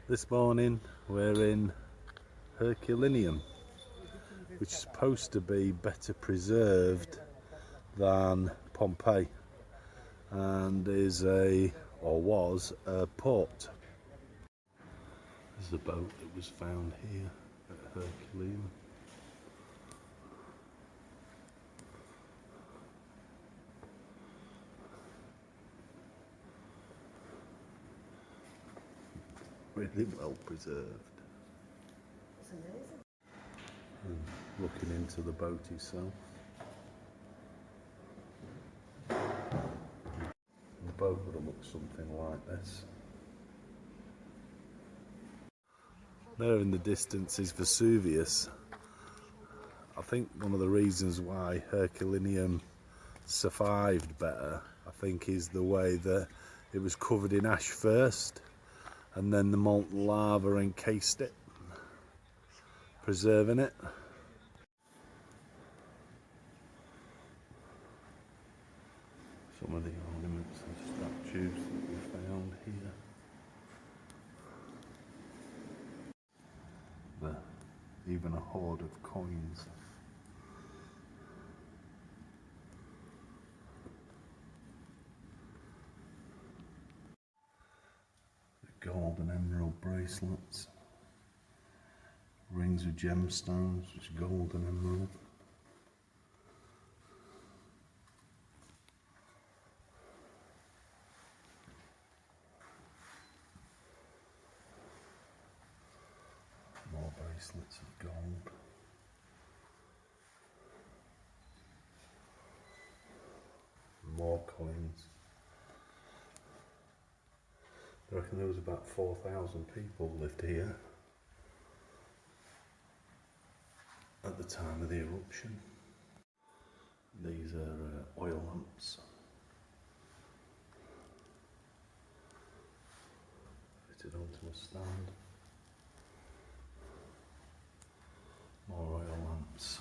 This morning we're in Herculinium, which is supposed to be better preserved than Pompeii and is was a port. There's a boat that was found here at Herculinium. Really well preserved. It's amazing. And looking into the boat itself. The boat would have looked something like this. There in the distance is Vesuvius. I think one of the reasons why Herculinium survived better, I think, is the way that it was covered in ash first, and then the molten lava encased it, preserving it. Some of the ornaments and statues that we found here. There, even a hoard of coins. Gold and emerald bracelets, rings with gemstones, which are gold and emerald. More bracelets of gold. More coins. I reckon there was about 4,000 people lived here at the time of the eruption. These are oil lamps fitted onto a stand. More oil lamps.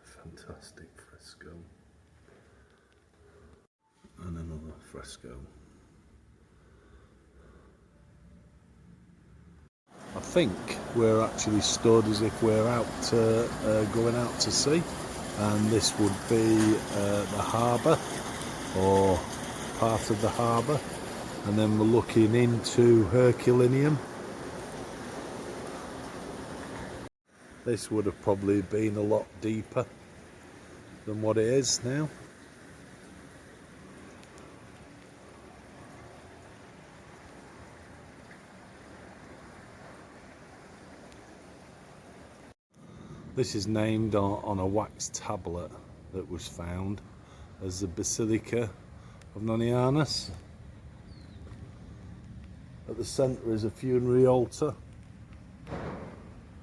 Fantastic fresco. And another fresco. I think we're actually stood as if we're going out to sea, and this would be the harbour, or part of the harbour, and then we're looking into Herculinium. This would have probably been a lot deeper than what it is now. This is named on a wax tablet that was found as the Basilica of Nonianus. At the centre is a funerary altar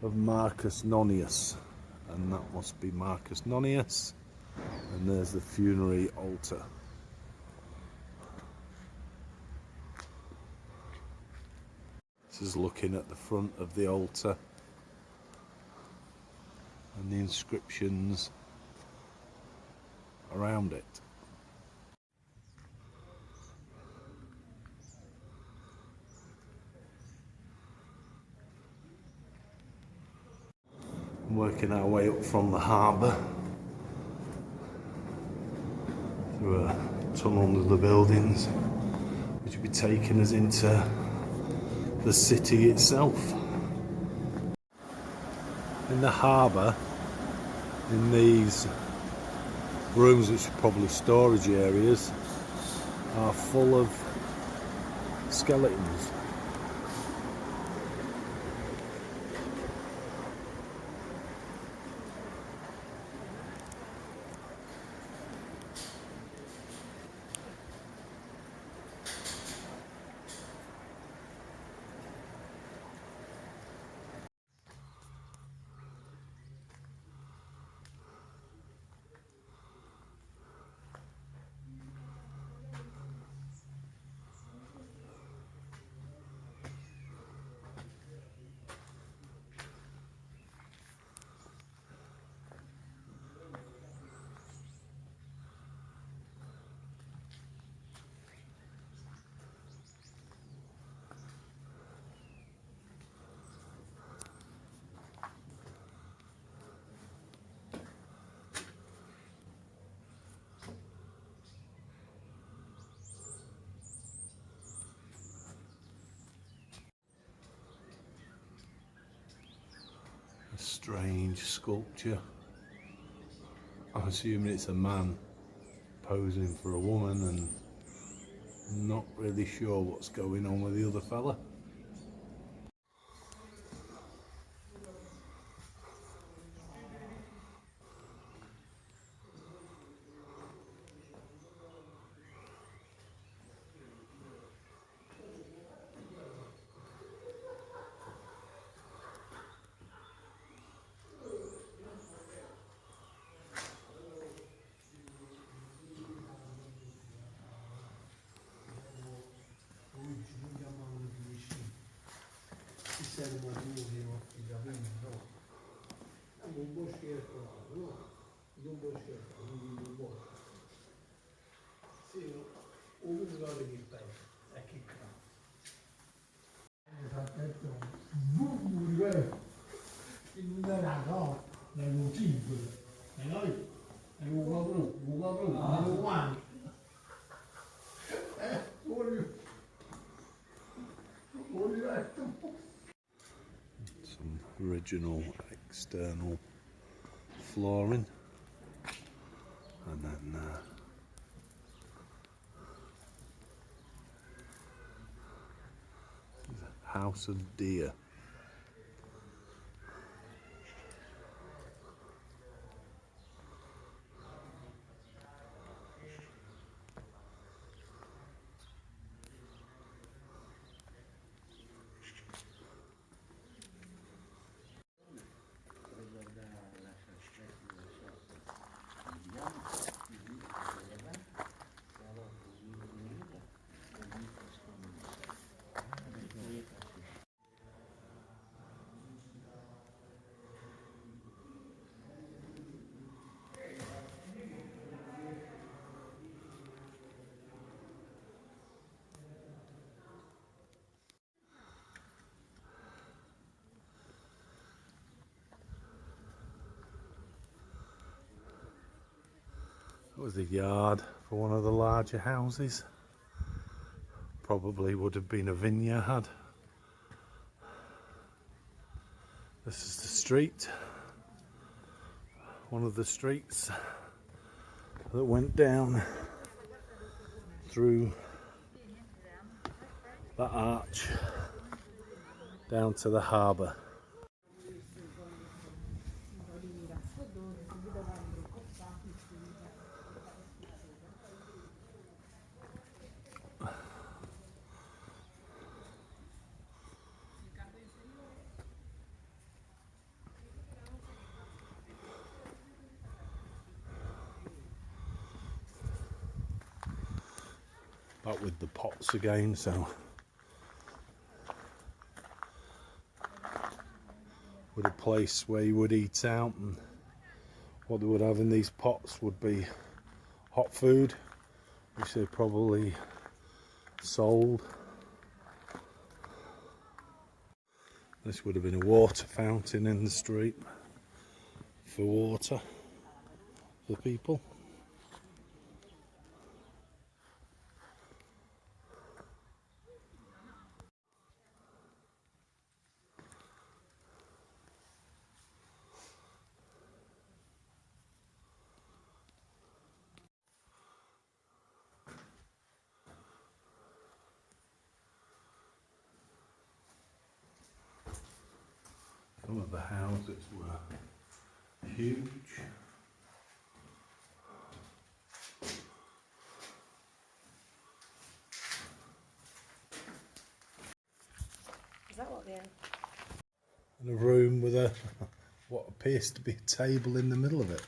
of Marcus Nonius, and that must be Marcus Nonius, and there's the funerary altar. This is looking at the front of the altar and the inscriptions around it. Working our way up from the harbour through a tunnel under the buildings, which will be taking us into the city itself. In the harbour, in these rooms, which are probably storage areas, are full of skeletons. strange sculpture. I'm assuming it's a man posing for a woman, and not really sure what's going on with the other fella. Some original external flooring, and then House of Deer. That was the yard for one of the larger houses. Probably would have been a vineyard. This is the street. One of the streets that went down through that arch down to the harbour. Back with the pots again, so with a place where you would eat out, and what they would have in these pots would be hot food, which they probably sold. This would have been a water fountain in the street for water for people. Some of the houses were huge. Is that what they are? And a room with a what appears to be a table in the middle of it.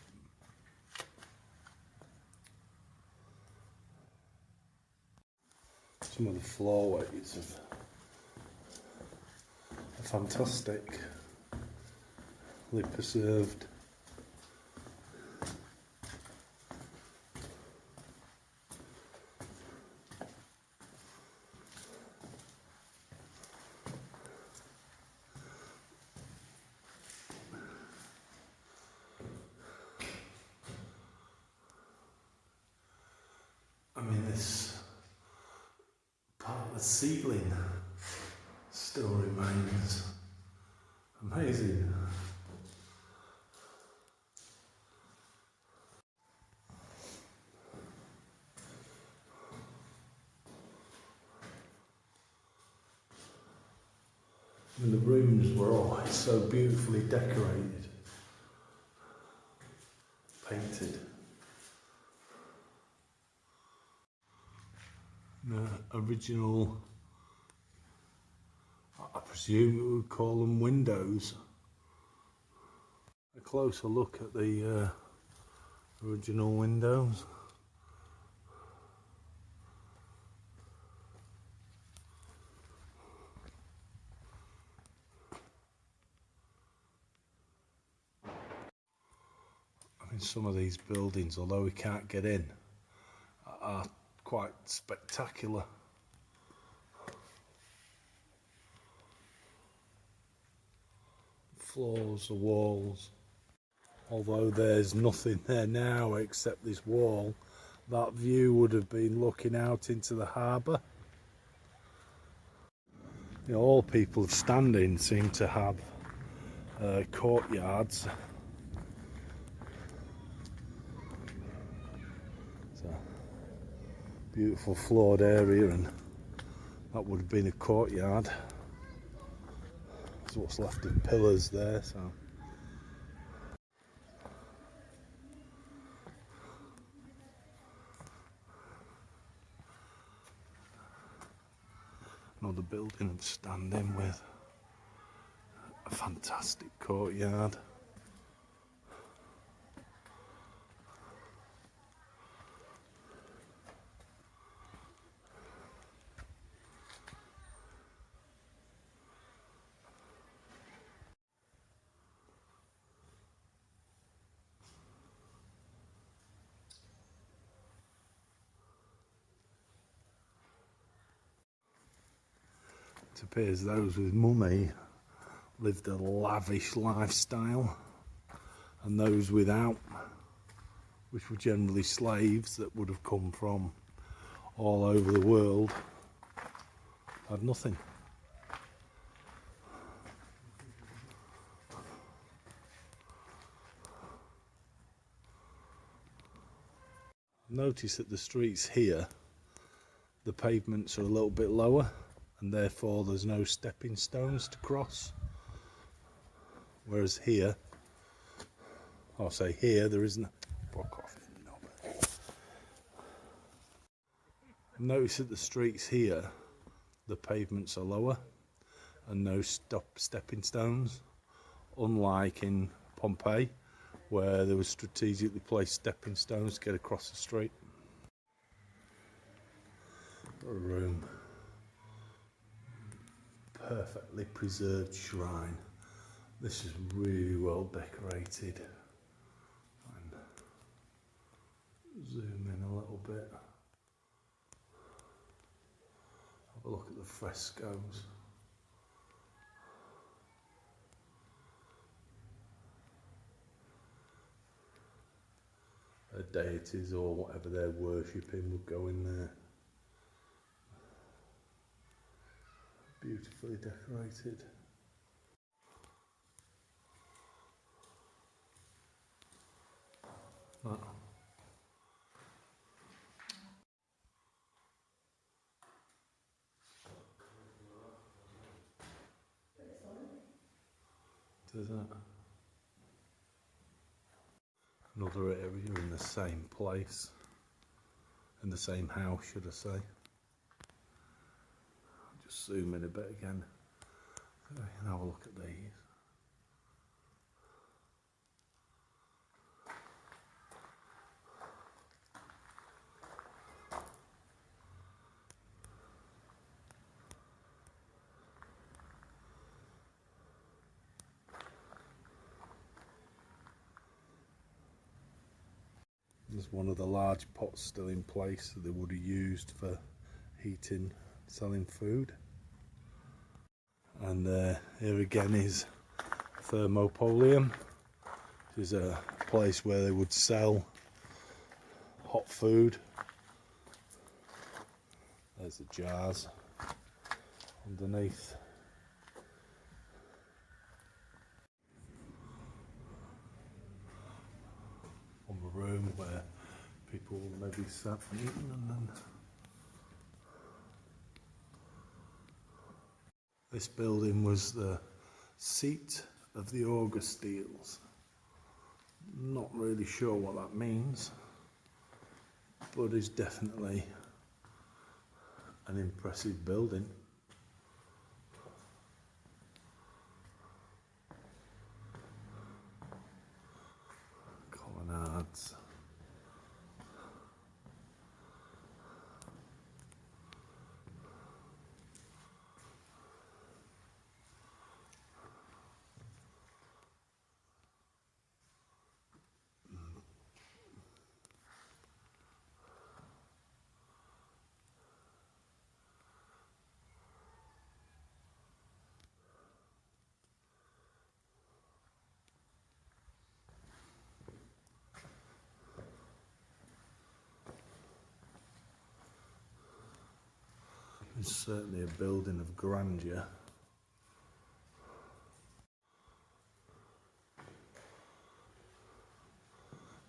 Some of the floorways are fantastic. Preserved. I mean, this part of the ceiling still remains amazing. And the rooms were always so beautifully decorated, painted. The original, I presume we would call them windows. A closer look at the original windows. I mean, some of these buildings, although we can't get in, are quite spectacular. Floors, the walls. Although there's nothing there now except this wall, that view would have been looking out into the harbour. You know, all people standing seem to have courtyards. It's a beautiful floored area, and that would have been a courtyard. There's what's left of pillars there, so. Another building I'm standing with a fantastic courtyard. It appears those with money lived a lavish lifestyle, and those without, which were generally slaves that would have come from all over the world, had nothing. Notice that the streets here, the pavements are a little bit lower, and therefore there's no stepping stones to cross. Whereas here, I'll say here, there isn't. Notice that the streets here, the pavements are lower and no stepping stones, unlike in Pompeii, where there was strategically placed stepping stones to get across the street. A room. Perfectly preserved shrine. This is really well decorated. And zoom in a little bit. Have a look at the frescoes. Their deities or whatever they're worshipping would go in there. Beautifully decorated. That. Does that? Another area in the same place, in the same house, should I say. Just zoom in a bit again so we can have a look at these. There's one of the large pots still in place that they would have used for heating, selling food. And here again is Thermopolium, which is a place where they would sell hot food. There's the jars underneath. On the room where people maybe sat and eaten, and then This building was the seat of the Augustiles. Not really sure what that means, but it's definitely an impressive building. Colonnades. It's certainly a building of grandeur.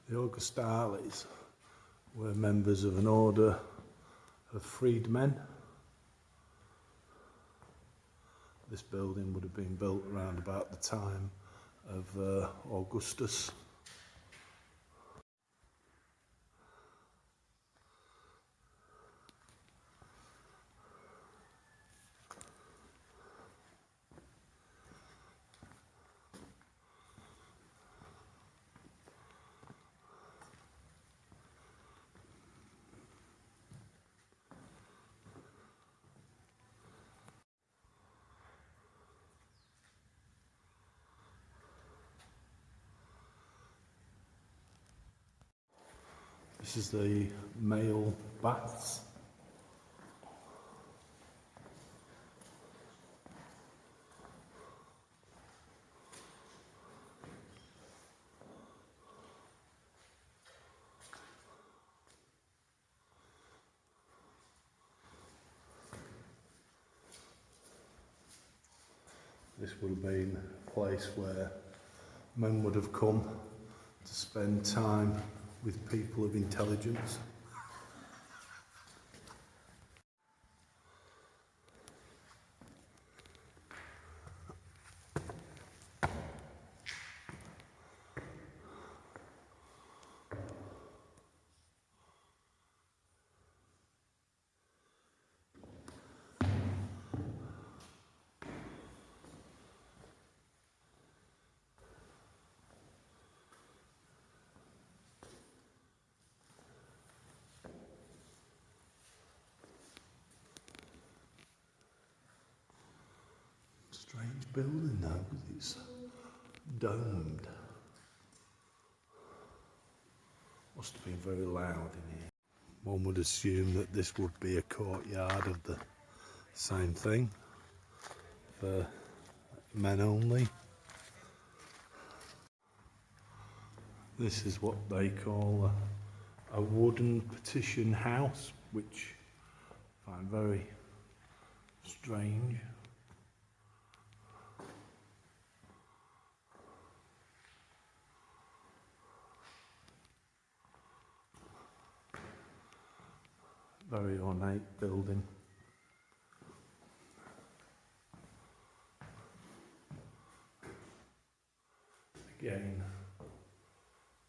The Augustales were members of an order of freedmen. This building would have been built around about the time of Augustus. This is the male baths. This would have been a place where men would have come to spend time with people of intelligence. Strange building though, because it's domed. Must have been very loud in here. One would assume that this would be a courtyard of the same thing, for men only. This is what they call a wooden petition house, which I find very strange. Very ornate building. Again,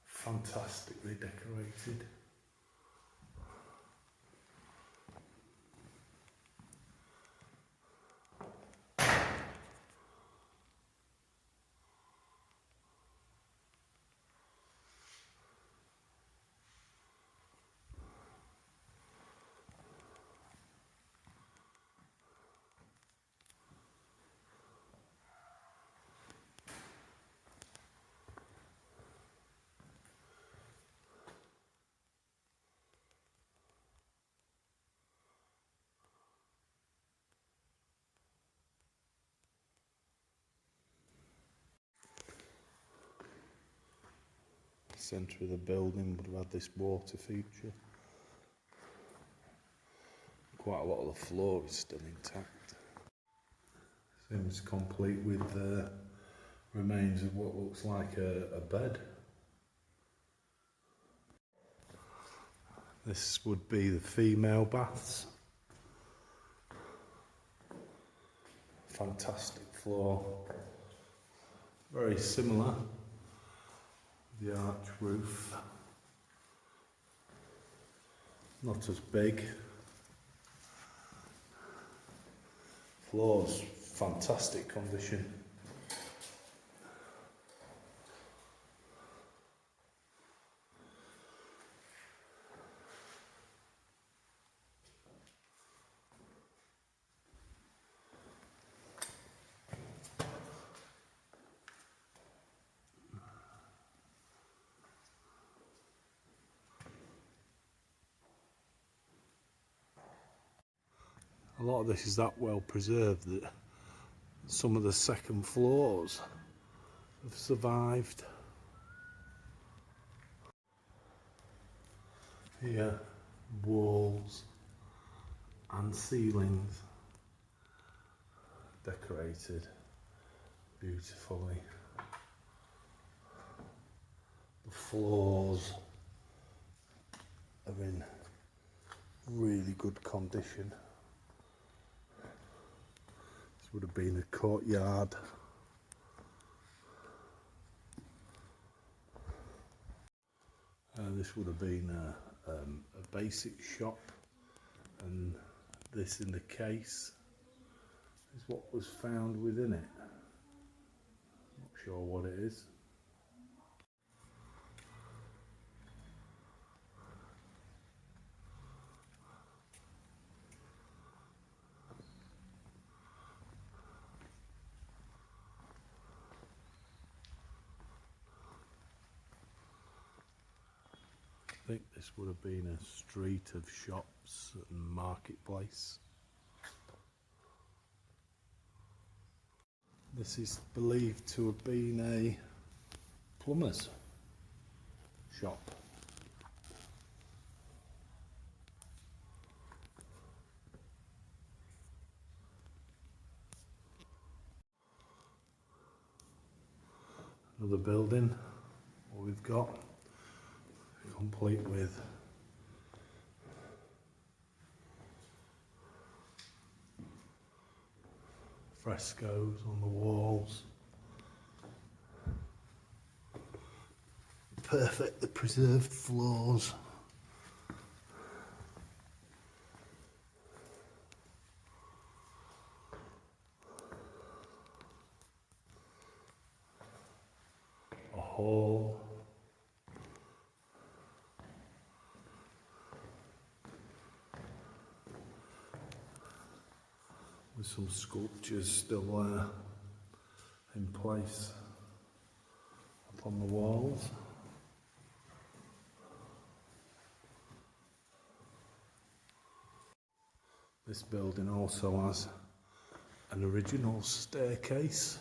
fantastically decorated. Centre of the building would have had this water feature. Quite a lot of the floor is still intact. Seems complete with the remains of what looks like a bed. This would be the female baths. fantastic floor. Very similar, the arch roof. Not as big. Floor's fantastic condition. A lot of this is that well preserved that some of the second floors have survived. Here, walls and ceilings decorated beautifully. The floors are in really good condition. This would have been a courtyard. This would have been a basic shop, and this in the case is what was found within it. Not sure what it is. I think this would have been a street of shops and marketplace. This is believed to have been a plumber's shop. Another building, what we've got, complete with frescoes on the walls. Perfectly preserved floors. A hall. With some sculptures still there in place upon the walls. This building also has an original staircase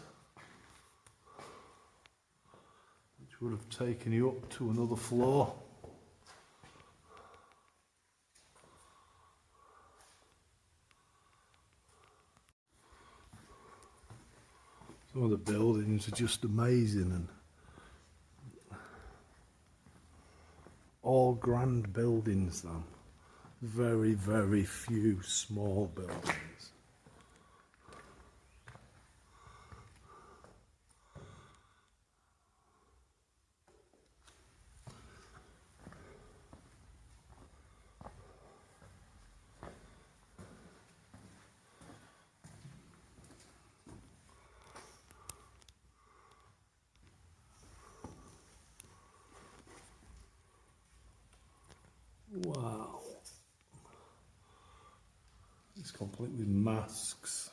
which would have taken you up to another floor. Some of the buildings are just amazing, and all grand buildings though. Very, very few small buildings. Wow. It's complete with masks.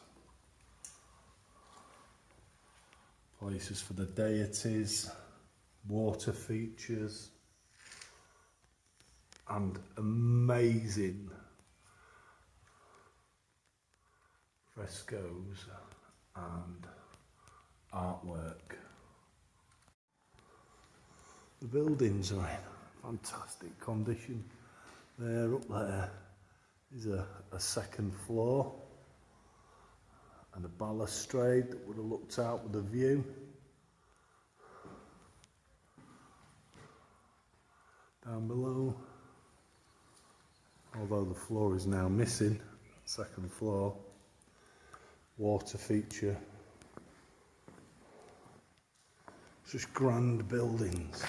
Places for the deities, water features, and amazing frescoes and artwork. The buildings are in fantastic condition. There, up there is a second floor and a balustrade that would have looked out with a view. Down below, although the floor is now missing, second floor, water feature. Such grand buildings.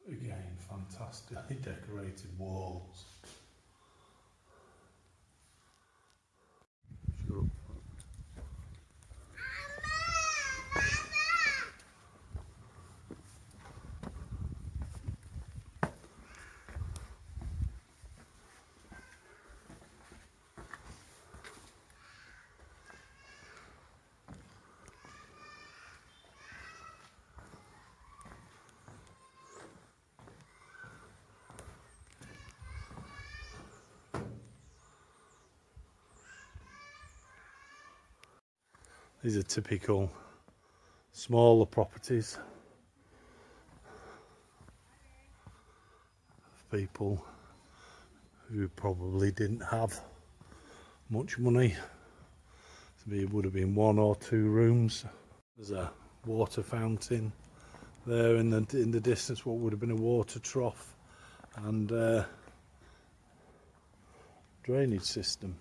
Again, fantastically decorated walls. Sure. These are typical smaller properties of people who probably didn't have much money. So it would have been 1 or 2 rooms. There's a water fountain there in the distance, what would have been a water trough, and drainage system.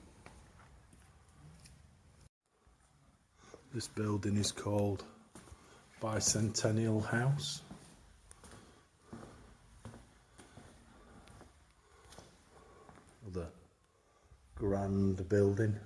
This building is called Bicentennial House. Another grand building.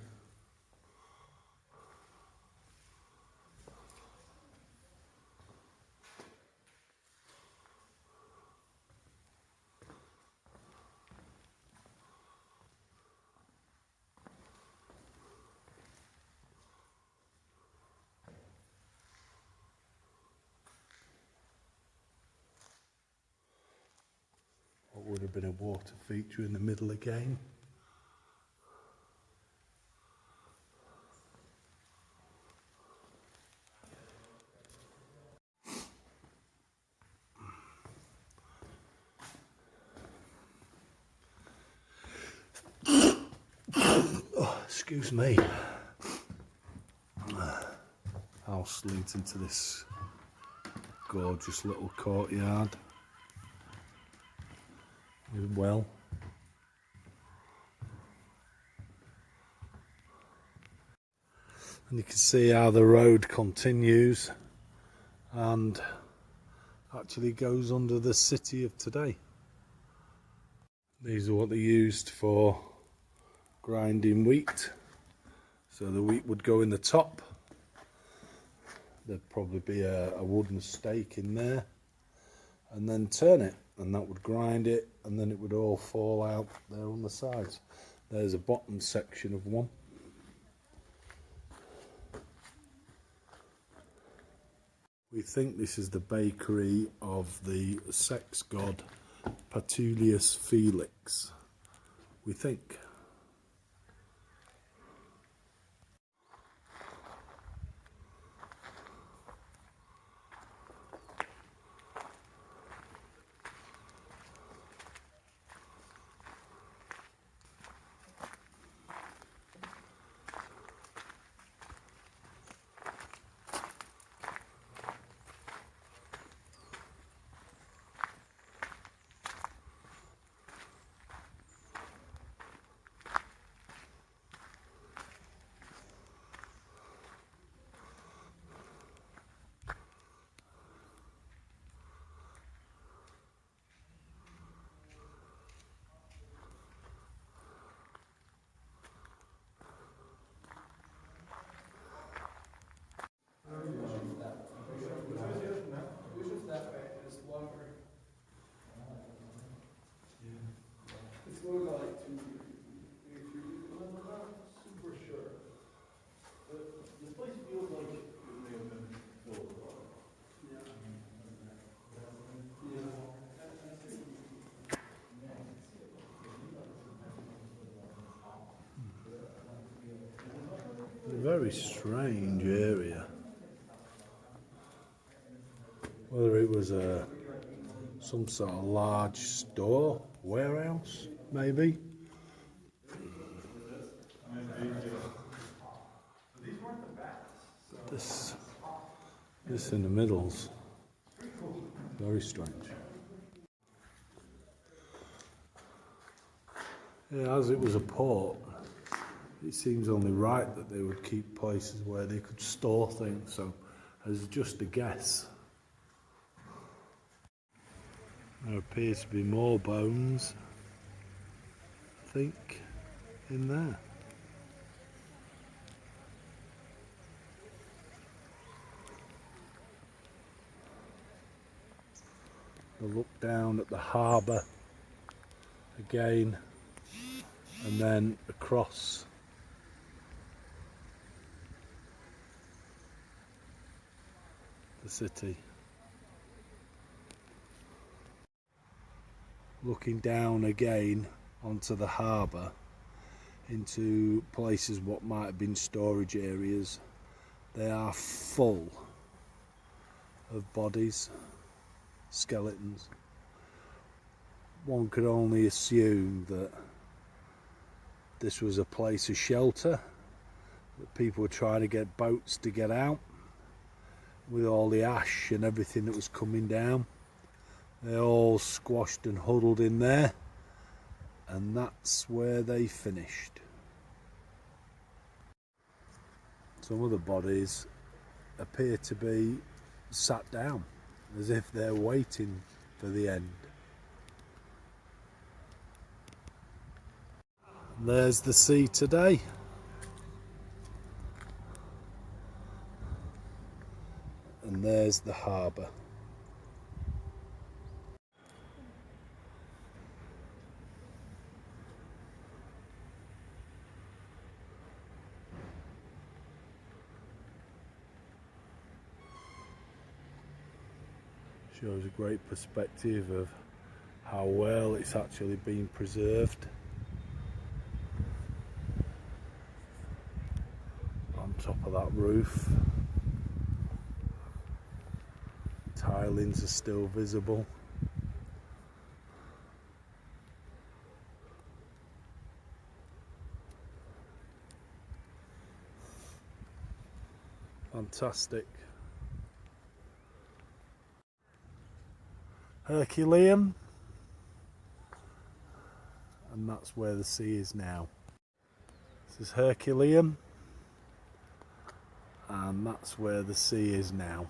What would have been a water feature in the middle again. Oh, excuse me. House leads into this gorgeous little courtyard. Well, and you can see how the road continues and actually goes under the city of today. These are what they used for grinding wheat. So the wheat would go in the top. There'd probably be a wooden stake in there, and then turn it, and that would grind it, and then it would all fall out there on the sides. There's a bottom section of one. We think this is the bakery of the sex god Petilius Felix. We think. It's going to like 2 feet. I'm not super sure. This place feels like it may have been filled with water. Yeah. A very strange area. Whether it was some sort of large store, warehouse, maybe. This in the middle's very strange. Yeah, as it was a port, it seems only right that they would keep places where they could store things, so as just a guess. There appears to be more bones, I think, in there. A look down at the harbour again, and then across the city. Looking down again onto the harbour, into places what might have been storage areas. They are full of bodies, skeletons. One could only assume that this was a place of shelter, that people were trying to get boats to get out with all the ash and everything that was coming down. They all squashed and huddled in there, and that's where they finished. Some of the bodies appear to be sat down, as if they're waiting for the end. And there's the sea today. And there's the harbour. Shows a great perspective of how well it's actually been preserved. On top of that roof, tilings are still visible. Fantastic. Herculinium, and that's where the sea is now. This is Herculinium, and that's where the sea is now.